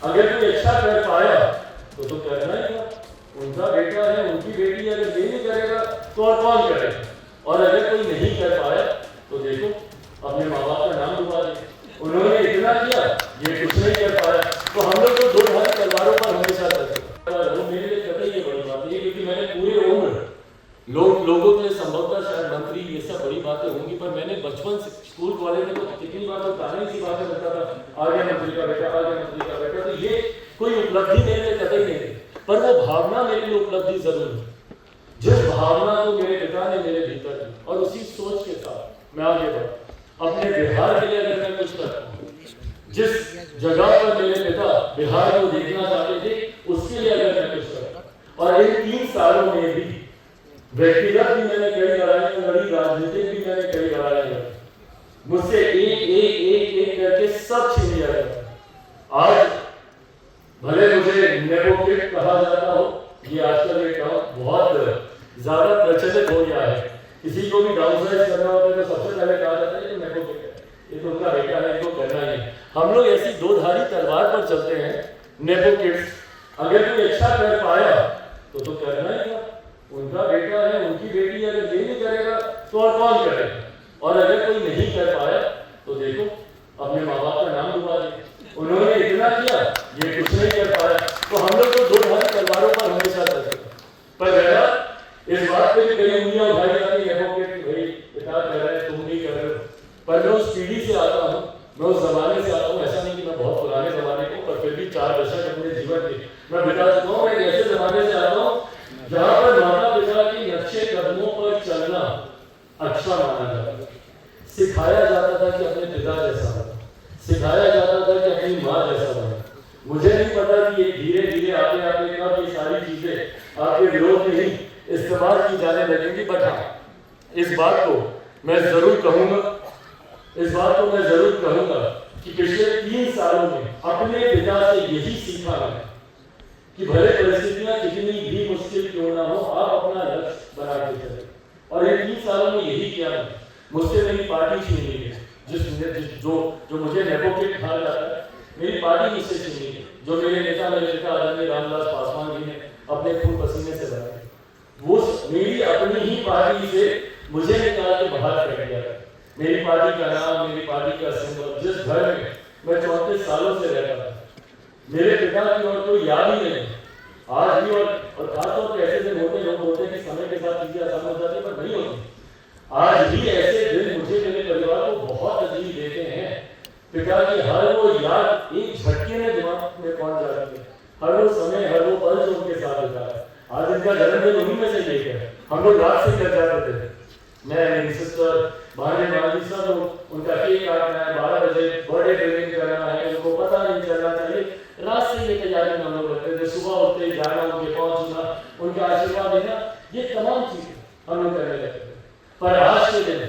अगर कोई अच्छा कर पाया तो करना ही था। उनका बेटा है, उनकी बेटी है, अगर ये नहीं करेगा तो और कौन करेगा? और अगर कोई नहीं कर पाया तो देखो अपने माँ बाप का नाम डुबा दिया। उन्होंने इतना किया, ये कुछ नहीं कर पाया। तो हम लोग तो दो धारी तलवारों पर हमेशा चलते। मेरे लिए कभी ये बड़ी बात नहीं, क्योंकि मैंने पूरे उम्र लोगों के लिए संभवतः शायद मंत्री ये सब बड़ी बातें होंगी, पर मैंने बचपन से स्कूल कॉलेज में तो कितनी बार तो ताने सी बातें करता था, आ गया मंत्री का बेटा, आ गया मंत्री का बेटा। तो ये कोई उपलब्धि मेरे लिए कतई नहीं थी, पर वो भावना मेरे लिए उपलब्धि जरूर है, जिस भावना को मेरे पिता ने मेरे भीतर दी, और उसी सोच के साथ मैं आगे बढ़ा। अपने बिहार के लिए अगर मैं कुछ करता हूँ, जिस जगह पर मेरे पिता बिहार को देखना चाहते थे, उसके लिए अगर मैं कुछ करता, और इन 3 सालों में भी व्यक्तिगत भी मैंने कई लड़ाइयां लड़ी, राजनीतिक भी मैंने कई लड़ाइयां लड़ी, मुझसे एक करके सब छीन लिया गया। आज भले मुझे नेपोटिक कहा जाता हो, ये आजकल एक बहुत ज्यादा प्रचलित हो गया है। किसी को भी डाउनसाइज करना होता है तो सबसे पहले कहा जाता है कि नेपोटिक है, ये तो उनका बेटा है, इनको करना ही है। हम लोग ऐसी दो धारी तलवार पर चलते हैं, नेपोटिक्स। अगर कोई अच्छा कर पाया तो करना ही था। उनका बेटा है, उनकी बेटी है, अगर ये नहीं करेगा तो और कौन करेगा? और अगर कोई नहीं कर पाया तो देखो अपने माँ बाप का नाम डुबा दिया। उन्होंने इतना किया, ये कुछ नहीं कर पाया। तो हम लोग तो दो धारी तलवारों पर हमेशा चलते हैं। पर इस बात पे भी कई उंगलियां उठाई जाती है कि भाई पिता कर रहे, तुम नहीं कर रहे हो। पर मैं उस पीढ़ी से आता हूँ, मैं उस जमाने से आता हूँ। ऐसा नहीं कि मैं बहुत पुराने जमाने को, पर फिर भी 4 दशक अपने जीवन के मैं बिता चुका हूँ। एक ऐसे जमाने से आता हूँ जहाँ पर माता पिता के नक्शे कदमों पर चलना अच्छा माना जाता था। सिखाया जाता था कि अपने पिता जैसा बनो, सिखाया जाता था कि अपनी माँ जैसा बनो। मुझे नहीं पता कि ये धीरे धीरे आते आते कब ये सारी चीजें आपके विरोध में ही इस्तेमाल की जाने लगेंगी। बट हाँ, इस बात को मैं जरूर कहूंगा कि पिछले 3 सालों में अपने पिता से यही सीखा है कि भले परिस्थितियां कितनी भी मुश्किल क्यों ना हो, आप अपना लक्ष्य बना के चले। और ये 3 सालों में यही किया है। मुझसे मेरी पार्टी छीन ली है, जो मुझे नेपोटिक कहा जाता है, मेरी पार्टी मुझसे छीन ली है। जो मेरे नेता मेरे पिता आदरणीय रामविलास पासवान जी ने अपने खून पसीने से बनाए, वो मेरी अपनी ही पार्टी से मुझे निकाल के बाहर कर दिया। मेरी पार्टी का नाम, मेरी पार्टी का सिंबल, जिस घर में मैं 34 सालों से रहता था, मेरे पिता की और कोई याद ही नहीं आज भी। और खासतौर पर ऐसे दिन होते, लोग बोलते हैं कि समय के साथ चीजें आसान हो जाती है, पर नहीं होती। आज भी ऐसे दिन मुझे मेरे परिवार को बहुत तकलीफ देते हैं। पिता की हर वो याद एक झटके में दिमाग में पहुंच जाती है, हर वो समय, हर वो पल जो उनके साथ होता है। आज इनका जन्मदिन उन्हीं में से एक है। हम लोग रात से कर जाते थे, मैं, मेरी सिस्टर, भाई भाभी, सब लोग उनका केक काटना है, 12 बजे बर्थडे ड्रिंक करना है, उनको पता नहीं चलना चाहिए। रात से ये तैयारी में हम लोग करते थे। सुबह उठते ही जाना, उनके पाँव छूना, उनका आशीर्वाद देना, ये तमाम चीजें हम लोग करने लगते थे। पर आज के दिन